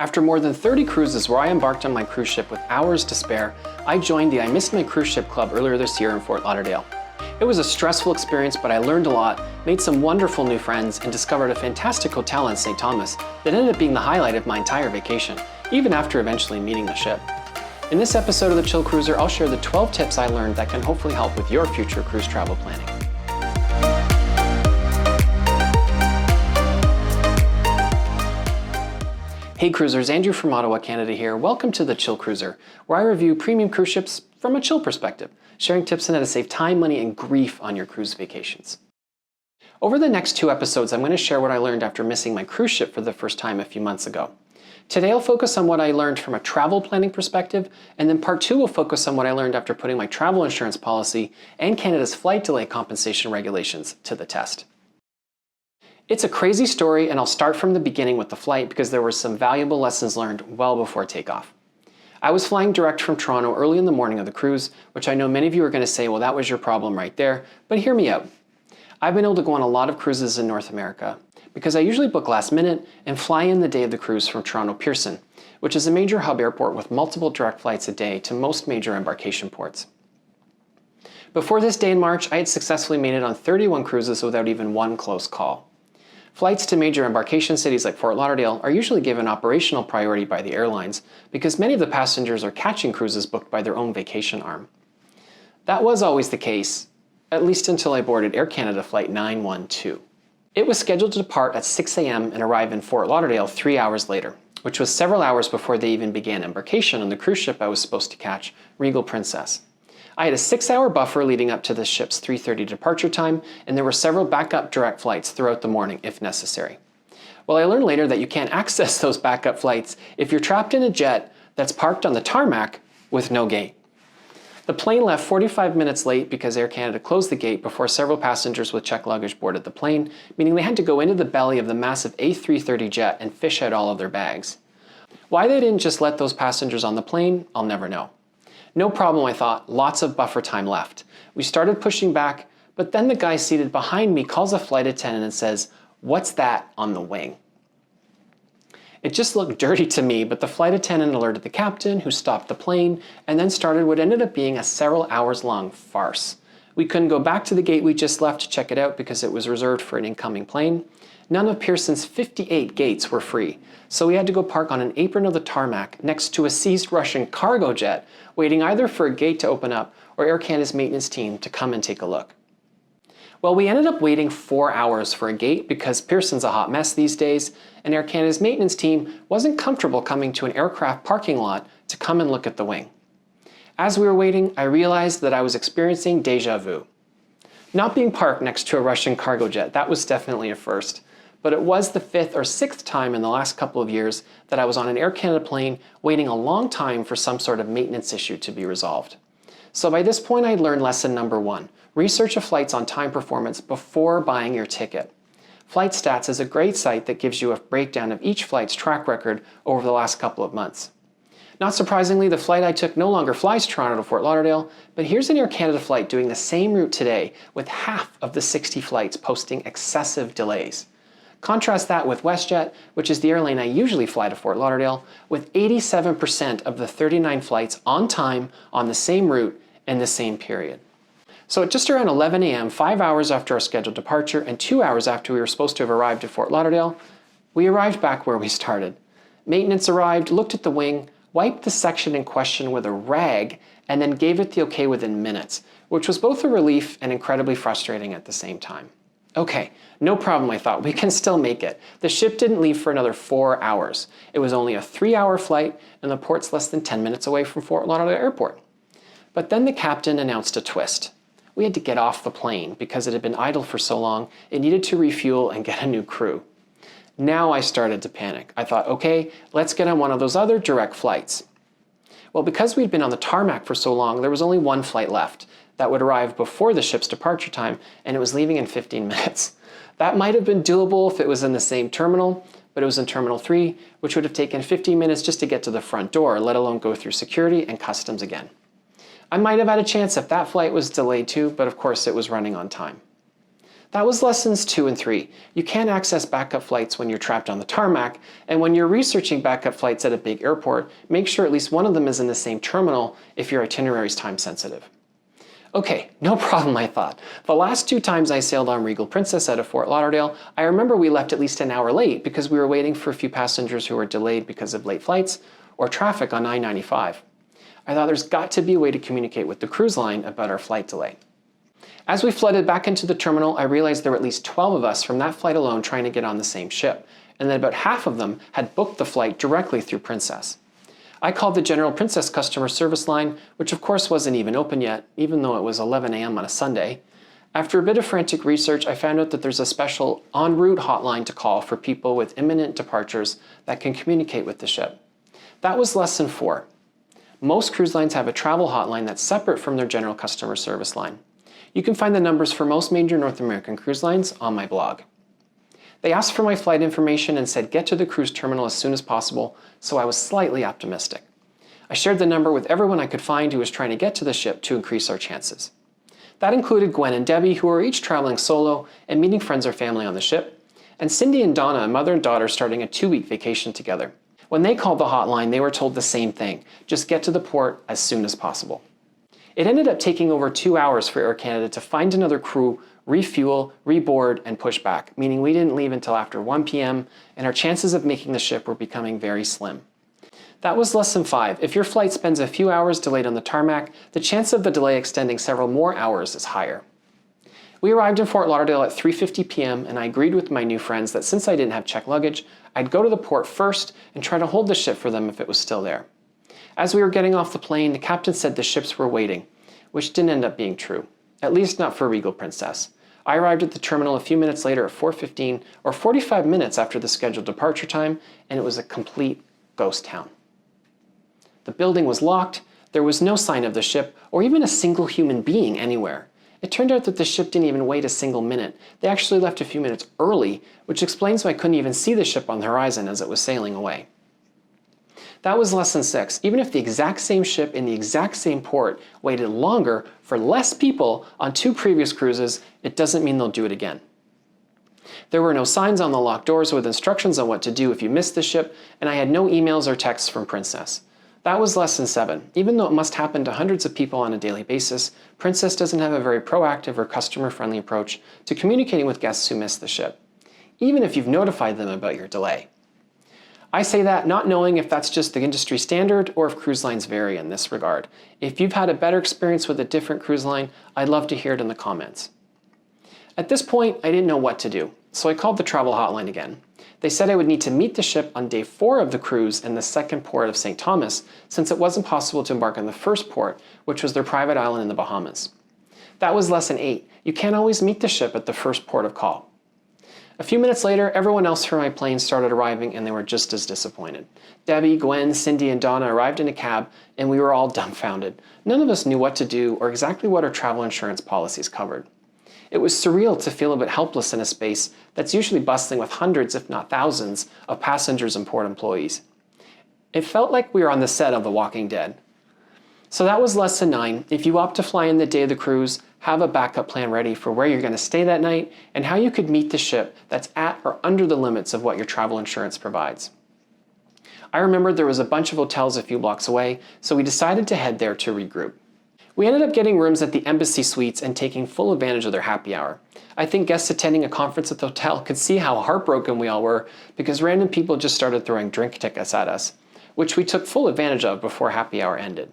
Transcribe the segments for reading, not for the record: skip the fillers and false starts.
After more than 30 cruises where I embarked on my cruise ship with hours to spare, I joined the I Missed My Cruise Ship Club earlier this year in Fort Lauderdale. It was a stressful experience, but I learned a lot, made some wonderful new friends, and discovered a fantastic hotel in St. Thomas that ended up being the highlight of my entire vacation, even after eventually meeting the ship. In this episode of The Chill Cruiser, I'll share the 12 tips I learned that can hopefully help with your future cruise travel planning. Hey cruisers, Andrew from Ottawa, Canada here. Welcome to The Chill Cruiser, where I review premium cruise ships from a chill perspective, sharing tips on how to save time, money, and grief on your cruise vacations. Over the next 2 episodes, I'm going to share what I learned after missing my cruise ship for the first time a few months ago. Today I'll focus on what I learned from a travel planning perspective, and then part 2 will focus on what I learned after putting my travel insurance policy and Canada's flight delay compensation regulations to the test. It's a crazy story, and I'll start from the beginning with the flight because there were some valuable lessons learned well before takeoff. I was flying direct from Toronto early in the morning of the cruise, which I know many of you are going to say, well, that was your problem right there, but hear me out. I've been able to go on a lot of cruises in North America because I usually book last minute and fly in the day of the cruise from Toronto Pearson, which is a major hub airport with multiple direct flights a day to most major embarkation ports. Before this day in March, I had successfully made it on 31 cruises without even one close call. Flights to major embarkation cities like Fort Lauderdale are usually given operational priority by the airlines because many of the passengers are catching cruises booked by their own vacation arm. That was always the case, at least until I boarded Air Canada Flight 912. It was scheduled to depart at 6 a.m. and arrive in Fort Lauderdale 3 hours later, which was several hours before they even began embarkation on the cruise ship I was supposed to catch, Regal Princess. I had a 6-hour buffer leading up to the ship's 3:30 departure time, and there were several backup direct flights throughout the morning if necessary. Well, I learned later that you can't access those backup flights if you're trapped in a jet that's parked on the tarmac with no gate. The plane left 45 minutes late because Air Canada closed the gate before several passengers with checked luggage boarded the plane, meaning they had to go into the belly of the massive A330 jet and fish out all of their bags. Why they didn't just let those passengers on the plane, I'll never know. No problem, I thought, lots of buffer time left. We started pushing back, but then the guy seated behind me calls a flight attendant and says, "What's that on the wing?" It just looked dirty to me, but the flight attendant alerted the captain, who stopped the plane, and then started what ended up being a several hours long farce. We couldn't go back to the gate we just left to check it out because it was reserved for an incoming plane. None of Pearson's 58 gates were free, so we had to go park on an apron of the tarmac next to a seized Russian cargo jet, waiting either for a gate to open up or Air Canada's maintenance team to come and take a look. Well, we ended up waiting 4 hours for a gate because Pearson's a hot mess these days, and Air Canada's maintenance team wasn't comfortable coming to an aircraft parking lot to come and look at the wing. As we were waiting, I realized that I was experiencing déjà vu. Not being parked next to a Russian cargo jet, that was definitely a first. But it was the 5th or 6th time in the last couple of years that I was on an Air Canada plane waiting a long time for some sort of maintenance issue to be resolved. So by this point, I'd learned lesson number 1. Research a flight's on-time performance before buying your ticket. Flight Stats is a great site that gives you a breakdown of each flight's track record over the last couple of months. Not surprisingly, the flight I took no longer flies Toronto to Fort Lauderdale, but here's an Air Canada flight doing the same route today with half of the 60 flights posting excessive delays. Contrast that with WestJet, which is the airline I usually fly to Fort Lauderdale, with 87% of the 39 flights on time on the same route in the same period. So at just around 11 a.m., 5 hours after our scheduled departure and 2 hours after we were supposed to have arrived at Fort Lauderdale, we arrived back where we started. Maintenance arrived, looked at the wing, wiped the section in question with a rag, and then gave it the okay within minutes, which was both a relief and incredibly frustrating at the same time. Okay, no problem, I thought. We can still make it. The ship didn't leave for another 4 hours. It was only a 3-hour flight, and the port's less than 10 minutes away from Fort Lauderdale Airport. But then the captain announced a twist. We had to get off the plane because it had been idle for so long, it needed to refuel and get a new crew. Now I started to panic. I thought, okay, let's get on one of those other direct flights. Well, because we'd been on the tarmac for so long, there was only one flight left that would arrive before the ship's departure time, and it was leaving in 15 minutes. That might have been doable if it was in the same terminal, but it was in Terminal 3, which would have taken 15 minutes just to get to the front door, let alone go through security and customs again. I might have had a chance if that flight was delayed too, but of course it was running on time. That was lessons 2 and 3. You can't access backup flights when you're trapped on the tarmac, and when you're researching backup flights at a big airport, make sure at least one of them is in the same terminal if your itinerary is time sensitive. Okay, no problem, I thought. The last 2 times I sailed on Regal Princess out of Fort Lauderdale, I remember we left at least an hour late because we were waiting for a few passengers who were delayed because of late flights or traffic on I-95. I thought there's got to be a way to communicate with the cruise line about our flight delay. As we flooded back into the terminal, I realized there were at least 12 of us from that flight alone trying to get on the same ship, and that about half of them had booked the flight directly through Princess. I called the General Princess customer service line, which of course wasn't even open yet, even though it was 11 a.m. on a Sunday. After a bit of frantic research, I found out that there's a special en route hotline to call for people with imminent departures that can communicate with the ship. That was lesson 4. Most cruise lines have a travel hotline that's separate from their general customer service line. You can find the numbers for most major North American cruise lines on my blog. They asked for my flight information and said get to the cruise terminal as soon as possible, so I was slightly optimistic. I shared the number with everyone I could find who was trying to get to the ship to increase our chances. That included Gwen and Debbie, who were each traveling solo and meeting friends or family on the ship, and Cindy and Donna, a mother and daughter, starting a 2-week vacation together. When they called the hotline, they were told the same thing, just get to the port as soon as possible. It ended up taking over 2 hours for Air Canada to find another crew, refuel, reboard, and push back, meaning we didn't leave until after 1 p.m., and our chances of making the ship were becoming very slim. That was lesson 5. If your flight spends a few hours delayed on the tarmac, the chance of the delay extending several more hours is higher. We arrived in Fort Lauderdale at 3:50 p.m., and I agreed with my new friends that since I didn't have checked luggage, I'd go to the port first and try to hold the ship for them if it was still there. As we were getting off the plane, the captain said the ships were waiting, which didn't end up being true, at least not for Regal Princess. I arrived at the terminal a few minutes later at 4:15, or 45 minutes after the scheduled departure time, and it was a complete ghost town. The building was locked, there was no sign of the ship, or even a single human being anywhere. It turned out that the ship didn't even wait a single minute. They actually left a few minutes early, which explains why I couldn't even see the ship on the horizon as it was sailing away. That was lesson 6. Even if the exact same ship in the exact same port waited longer for less people on 2 previous cruises, it doesn't mean they'll do it again. There were no signs on the locked doors with instructions on what to do if you missed the ship, and I had no emails or texts from Princess. That was lesson 7. Even though it must happen to hundreds of people on a daily basis, Princess doesn't have a very proactive or customer-friendly approach to communicating with guests who miss the ship, even if you've notified them about your delay. I say that not knowing if that's just the industry standard or if cruise lines vary in this regard. If you've had a better experience with a different cruise line, I'd love to hear it in the comments. At this point, I didn't know what to do, so I called the travel hotline again. They said I would need to meet the ship on day 4 of the cruise in the second port of St. Thomas, since it wasn't possible to embark on the first port, which was their private island in the Bahamas. That was lesson 8. You can't always meet the ship at the first port of call. A few minutes later, everyone else from my plane started arriving, and they were just as disappointed. Debbie, Gwen, Cindy, and Donna arrived in a cab, and we were all dumbfounded. None of us knew what to do or exactly what our travel insurance policies covered. It was surreal to feel a bit helpless in a space that's usually bustling with hundreds, if not thousands, of passengers and port employees. It felt like we were on the set of The Walking Dead. So that was lesson 9. If you opt to fly in the day of the cruise, have a backup plan ready for where you're going to stay that night and how you could meet the ship that's at or under the limits of what your travel insurance provides. I remembered there was a bunch of hotels a few blocks away, so we decided to head there to regroup. We ended up getting rooms at the Embassy Suites and taking full advantage of their happy hour. I think guests attending a conference at the hotel could see how heartbroken we all were because random people just started throwing drink tickets at us, which we took full advantage of before happy hour ended.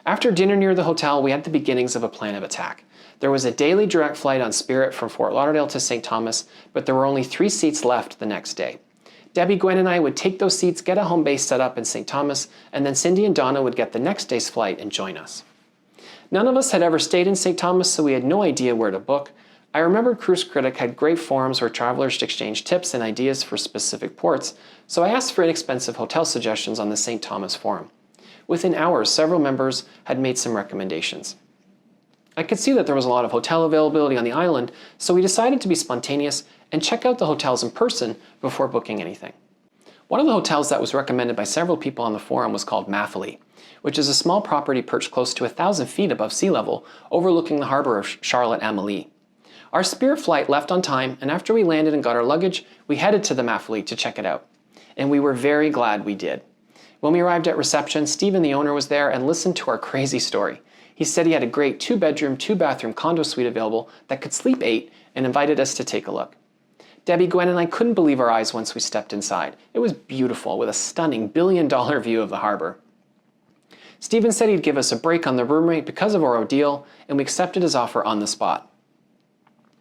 After dinner near the hotel, we had the beginnings of a plan of attack. There was a daily direct flight on Spirit from Fort Lauderdale to St. Thomas, but there were only 3 seats left the next day. Debbie, Gwen, and I would take those seats, get a home base set up in St. Thomas, and then Cindy and Donna would get the next day's flight and join us. None of us had ever stayed in St. Thomas, so we had no idea where to book. I remembered Critic had great forums where travelers exchange tips and ideas for specific ports, so I asked for inexpensive hotel suggestions on the St. Thomas forum. Within hours, several members had made some recommendations. I could see that there was a lot of hotel availability on the island, so we decided to be spontaneous and check out the hotels in person before booking anything. One of the hotels that was recommended by several people on the forum was called Maffely, which is a small property perched close to 1,000 feet above sea level, overlooking the harbor of Charlotte-Amalie. Our Spirit flight left on time, and after we landed and got our luggage, we headed to the MAF to check it out. And we were very glad we did. When we arrived at reception, Stephen, the owner, was there and listened to our crazy story. He said he had a great 2-bedroom, 2-bathroom condo suite available that could sleep 8 and invited us to take a look. Debbie, Gwen, and I couldn't believe our eyes once we stepped inside. It was beautiful, with a stunning billion-dollar view of the harbor. Stephen said he'd give us a break on the room rate because of our ordeal, and we accepted his offer on the spot.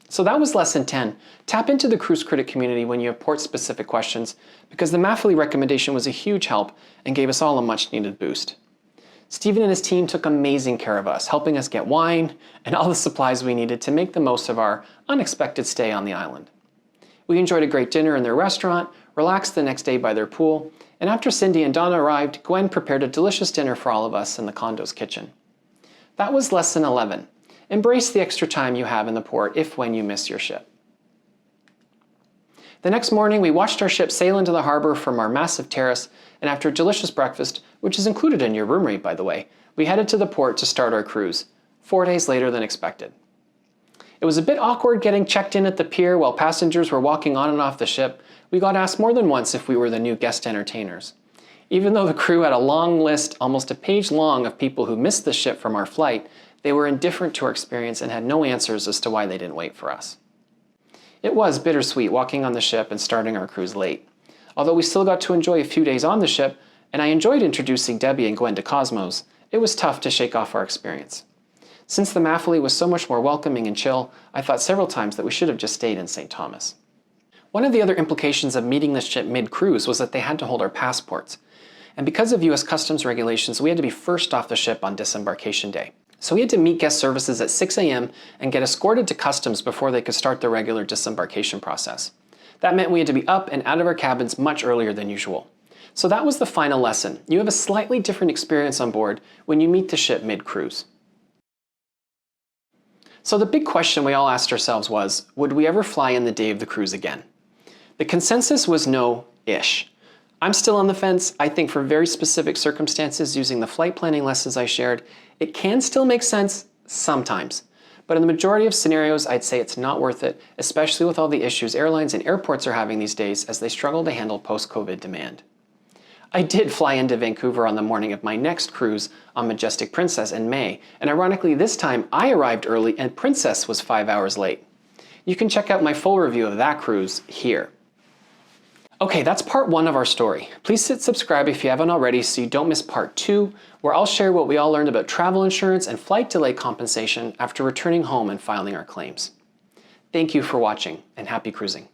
So that was lesson 10. Tap into the Cruise Critic community when you have port-specific questions, because the MAF recommendation was a huge help and gave us all a much-needed boost. Stephen and his team took amazing care of us, helping us get wine and all the supplies we needed to make the most of our unexpected stay on the island. We enjoyed a great dinner in their restaurant, relaxed the next day by their pool, and after Cindy and Donna arrived, Gwen prepared a delicious dinner for all of us in the condo's kitchen. That was lesson 11. Embrace the extra time you have in the port if when you miss your ship. The next morning, we watched our ship sail into the harbor from our massive terrace, and after a delicious breakfast, which is included in your room rate by the way, we headed to the port to start our cruise, 4 days later than expected. It was a bit awkward getting checked in at the pier while passengers were walking on and off the ship. We got asked more than once if we were the new guest entertainers. Even though the crew had a long list, almost a page long, of people who missed the ship from our flight, they were indifferent to our experience and had no answers as to why they didn't wait for us. It was bittersweet walking on the ship and starting our cruise late. Although we still got to enjoy a few days on the ship, and I enjoyed introducing Debbie and Gwen to Cosmos, it was tough to shake off our experience. Since the MAF was so much more welcoming and chill, I thought several times that we should have just stayed in St. Thomas. One of the other implications of meeting the ship mid-cruise was that they had to hold our passports. And because of US Customs regulations, we had to be first off the ship on disembarkation day. So we had to meet guest services at 6 a.m. and get escorted to customs before they could start the regular disembarkation process. That meant we had to be up and out of our cabins much earlier than usual. So that was the final lesson. You have a slightly different experience on board when you meet the ship mid-cruise. So the big question we all asked ourselves was, would we ever fly in the day of the cruise again? The consensus was no-ish. I'm still on the fence. I think for very specific circumstances, using the flight planning lessons I shared, it can still make sense sometimes. But in the majority of scenarios, I'd say it's not worth it, especially with all the issues airlines and airports are having these days as they struggle to handle post-COVID demand. I did fly into Vancouver on the morning of my next cruise on Majestic Princess in May, and ironically this time I arrived early and Princess was 5 hours late. You can check out my full review of that cruise here. Okay, that's part 1 of our story. Please hit subscribe if you haven't already so you don't miss part 2, where I'll share what we all learned about travel insurance and flight delay compensation after returning home and filing our claims. Thank you for watching, and happy cruising.